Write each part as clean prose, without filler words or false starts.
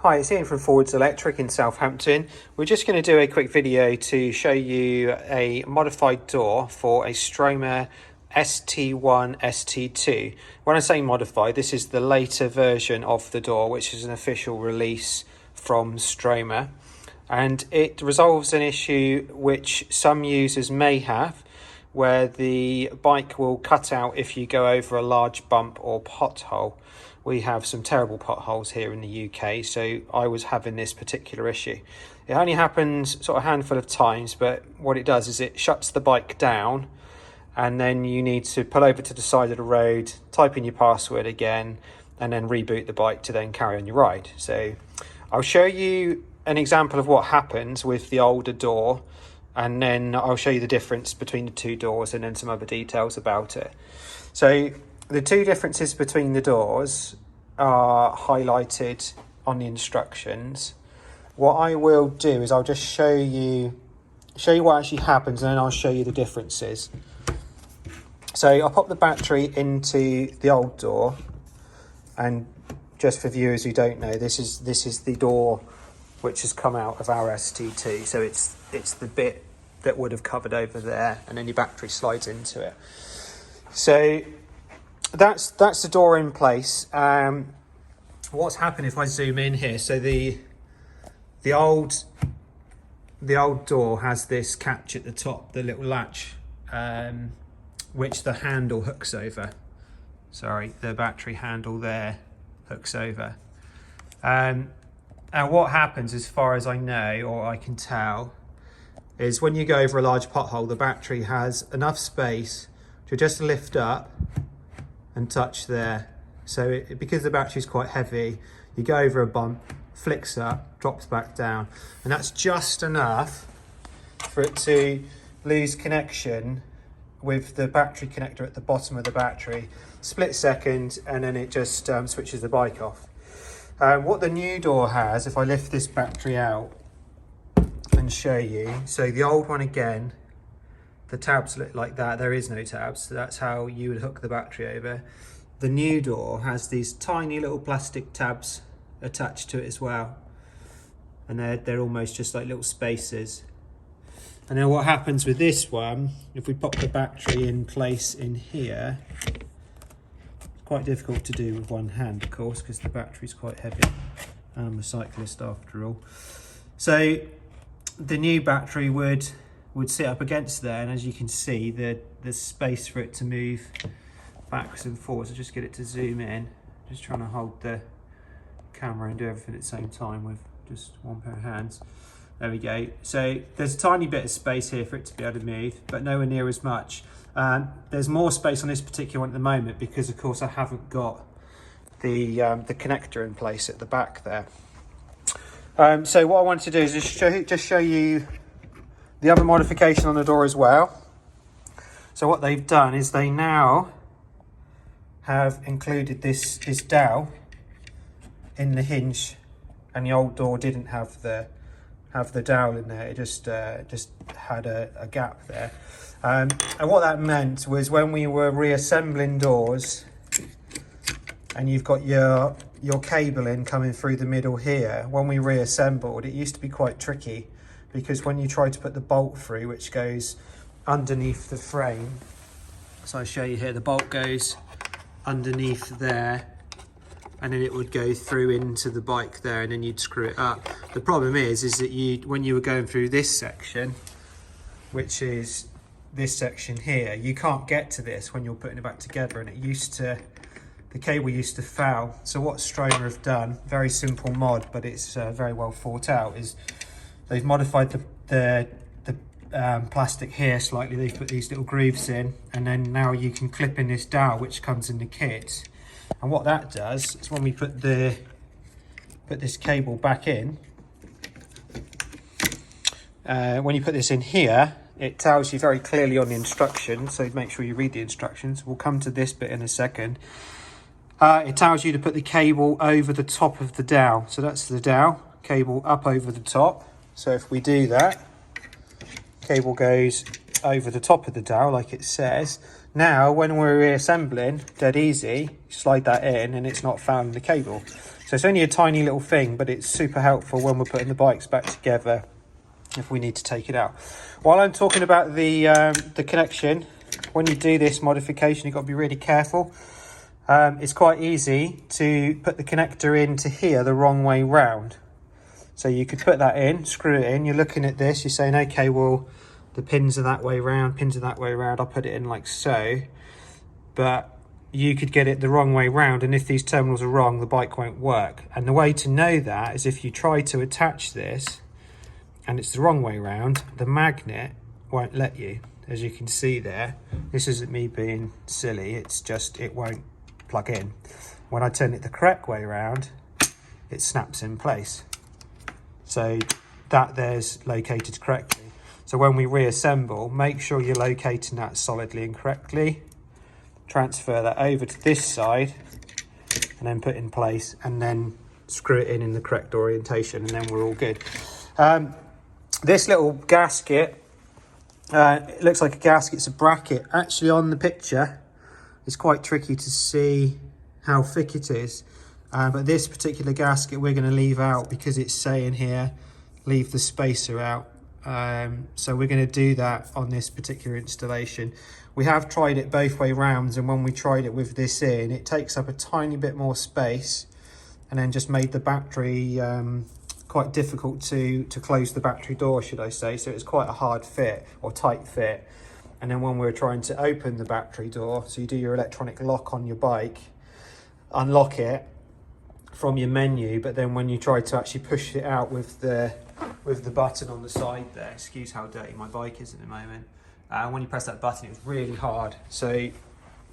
Hi, it's Ian from Forwards Electric in Southampton. We're just going to do a quick video to show you a modified door for a Stromer ST1 ST2. When I say modified, this is the later version of the door, which is an official release from Stromer. And it resolves an issue which some users may have, where the bike will cut out if you go over a large bump or pothole. We have some terrible potholes here in the UK, so I was having this particular issue. It only happens sort of a handful of times, but what it does is it shuts the bike down, and then you need to pull over to the side of the road, type in your password again, and then reboot the bike to then carry on your ride. So I'll show you an example of what happens with the older door, and then I'll show you the difference between the two doors and then some other details about it. So the two differences between the doors are highlighted on the instructions. What I will do is I'll just show you what actually happens, and then I'll show you the differences. So I'll pop the battery into the old door, and just for viewers who don't know, this is the door which has come out of our ST2. So it's the bit that would have covered over there, and then your battery slides into it. So that's the door in place. What's happened if I zoom in here? So the old door has this catch at the top, the little latch, which the handle hooks over. Sorry, the battery handle there hooks over. And what happens, as far as I know, or I can tell, is when you go over a large pothole, the battery has enough space to just lift up and touch there. So because the battery is quite heavy, you go over a bump, flicks up, drops back down, and that's just enough for it to lose connection with the battery connector at the bottom of the battery. Split second, and then it just switches the bike off. What the new door has, if I lift this battery out and show you, so the old one again, the tabs look like that. There is no tabs, so that's how you would hook the battery over. The new door has these tiny little plastic tabs attached to it as well, and they're almost just like little spacers. And then what happens with this one, if we pop the battery in place in here, it's quite difficult to do with one hand, of course, because the battery's quite heavy. I'm a cyclist after all. So the new battery would sit up against there, and as you can see, there's space for it to move backwards and forwards. I'll just get it to zoom in. Just trying to hold the camera and do everything at the same time with just one pair of hands. There we go. So there's a tiny bit of space here for it to be able to move, but nowhere near as much. There's more space on this particular one at the moment because, of course, I haven't got the connector in place at the back there. So what I wanted to do is just show you the other modification on the door as well. So what they've done is they now have included this dowel in the hinge, and the old door didn't have the dowel in there. It just had a gap there. And what that meant was when we were reassembling doors, and you've got your cabling coming through the middle here, when we reassembled, it used to be quite tricky, because when you try to put the bolt through, which goes underneath the frame, so I'll show you here, the bolt goes underneath there, and then it would go through into the bike there, and then you'd screw it up. The problem is that when you were going through this section, which is this section here, you can't get to this when you're putting it back together, and the cable used to foul. So what Stromer have done, very simple mod, but it's very well thought out, is they've modified the plastic here slightly. They've put these little grooves in, and then now you can clip in this dowel which comes in the kit. And what that does is when we put this cable back in, when you put this in here, it tells you very clearly on the instructions, so make sure you read the instructions. We'll come to this bit in a second. It tells you to put the cable over the top of the dowel. So that's the dowel, cable up over the top. So if we do that, cable goes over the top of the dowel like it says. Now when we're reassembling, dead easy, slide that in and it's not fouling the cable. So it's only a tiny little thing, but it's super helpful when we're putting the bikes back together if we need to take it out. While I'm talking about the connection, when you do this modification, you've got to be really careful. It's quite easy to put the connector into here the wrong way round. So you could put that in, screw it in, you're looking at this, you're saying, okay, well, the pins are that way round, pins are that way round, I'll put it in like so. But you could get it the wrong way round, and if these terminals are wrong, the bike won't work. And the way to know that is if you try to attach this and it's the wrong way round, the magnet won't let you. As you can see there, this isn't me being silly, it's just it won't plug in. When I turn it the correct way around, it snaps in place. So that there's located correctly. So when we reassemble, make sure you're locating that solidly and correctly. Transfer that over to this side and then put in place, and then screw it in the correct orientation, and then we're all good. This little gasket, it looks like a gasket, it's a bracket. Actually on the picture, it's quite tricky to see how thick it is. But this particular gasket we're going to leave out because it's saying here, leave the spacer out. So we're going to do that on this particular installation. We have tried it both way rounds, and when we tried it with this in, it takes up a tiny bit more space and then just made the battery quite difficult to close the battery door, should I say. So it's quite a hard fit or tight fit. And then when we're trying to open the battery door, so you do your electronic lock on your bike, unlock it from your menu, but then when you try to actually push it out with the button on the side there, excuse how dirty my bike is at the moment, when you press that button it's really hard. So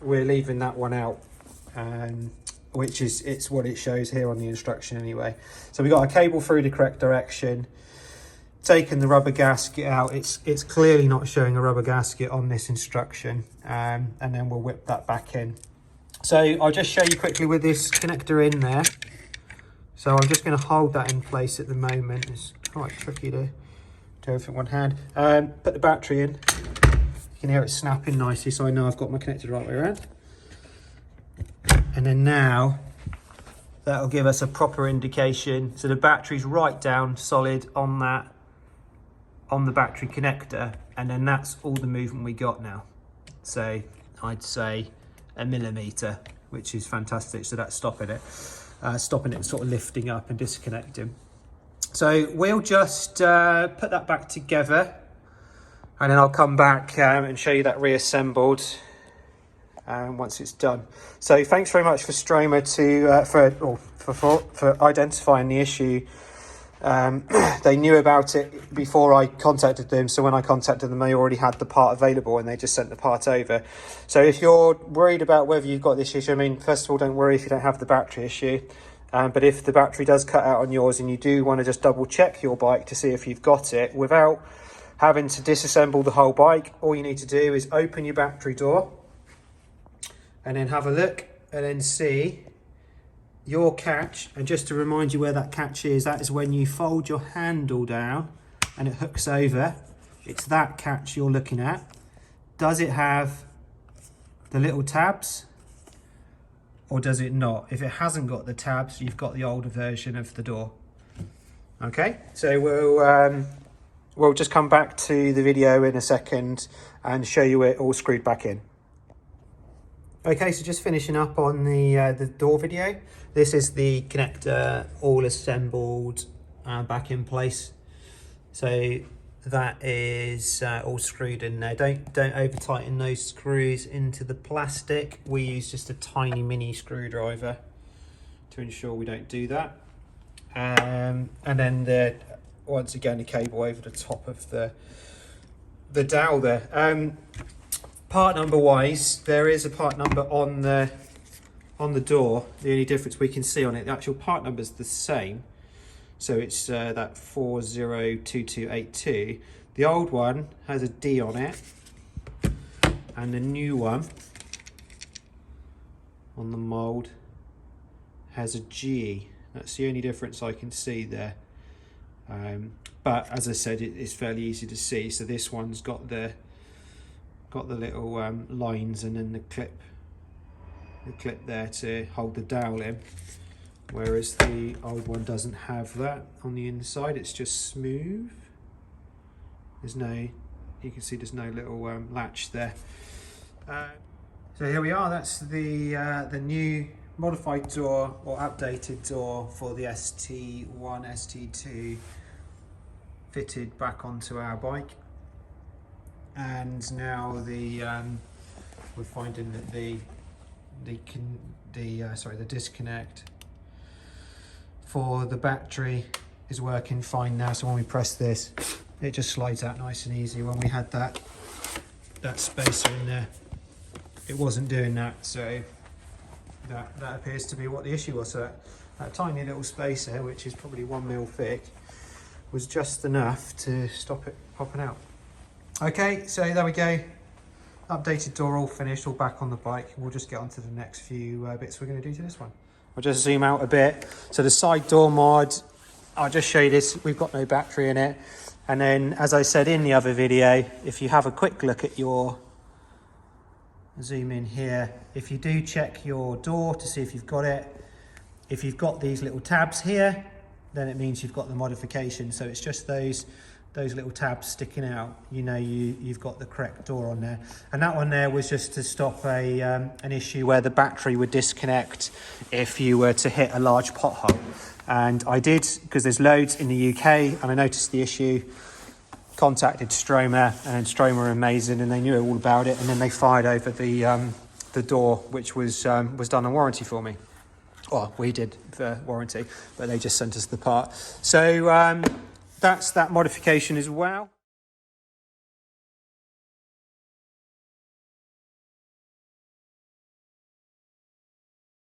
we're leaving that one out, which is it's what it shows here on the instruction anyway. So we got a cable through the correct direction, taken the rubber gasket out. It's clearly not showing a rubber gasket on this instruction, and then we'll whip that back in. So I'll just show you quickly with this connector in there. So I'm just going to hold that in place at the moment. It's quite tricky to do everything one hand. Put the battery in. You can hear it snapping nicely, so I know I've got my connector the right way around. And then now that'll give us a proper indication. So the battery's right down solid on the battery connector, and then that's all the movement we got now. So I'd say a millimetre, which is fantastic. So that's stopping it sort of lifting up and disconnecting. So we'll just put that back together, and then I'll come back and show you that reassembled once it's done. So thanks very much for Stromer for identifying the issue. They knew about it before I contacted them, so when I contacted them they already had the part available and they just sent the part over. So if you're worried about whether you've got this issue, I mean, first of all, don't worry if you don't have the battery issue, but if the battery does cut out on yours and you do want to just double check your bike to see if you've got it without having to disassemble the whole bike, all you need to do is open your battery door and then have a look and then see your catch. And just to remind you where that catch is, that is when you fold your handle down and it hooks over. It's that catch you're looking at. Does it have the little tabs or does it not? If it hasn't got the tabs, you've got the older version of the door. Okay, so we'll just come back to the video in a second and show you it all screwed back in. Okay, so just finishing up on the door video. This is the connector all assembled back in place. So that is all screwed in there. Don't over tighten those screws into the plastic. We use just a tiny mini screwdriver to ensure we don't do that. And then once again, a cable over the top of the dowel there. Part number wise, there is a part number on the door. The only difference we can see on it, the actual part number is the same. So it's that 402282. The old one has a D on it, and the new one on the mould has a G. That's the only difference I can see there. But as I said, it's fairly easy to see. So this one's got the little lines and then the clip there to hold the dowel in. whereas the old one doesn't have that on the inside. It's just smooth. There's no, you can see there's no little latch there. So here we are. That's the new modified door or updated door for the ST1 ST2 fitted back onto our bike. And now we're finding that the disconnect for the battery is working fine now. So when we press this, it just slides out nice and easy. When we had that spacer in there, it wasn't doing that. So that appears to be what the issue was. So that tiny little spacer, which is probably 1 mil thick, was just enough to stop it popping out. Okay, so there we go. Updated door all finished, all back on the bike. We'll just get on to the next few bits we're going to do to this one. I'll just zoom out a bit. So the side door mod, I'll just show you this. We've got no battery in it. And then, as I said in the other video, if you have a quick look at your, zoom in here, if you do check your door to see if you've got it, if you've got these little tabs here, then it means you've got the modification. So it's just those little tabs sticking out, you know you've got the correct door on there. And that one there was just to stop an issue where the battery would disconnect if you were to hit a large pothole. And I did, because there's loads in the UK, and I noticed the issue, contacted Stromer, and Stromer are amazing, and they knew all about it, and then they fired over the door, which was done on warranty for me. Well, we did for warranty, but they just sent us the part. So that's that modification as well.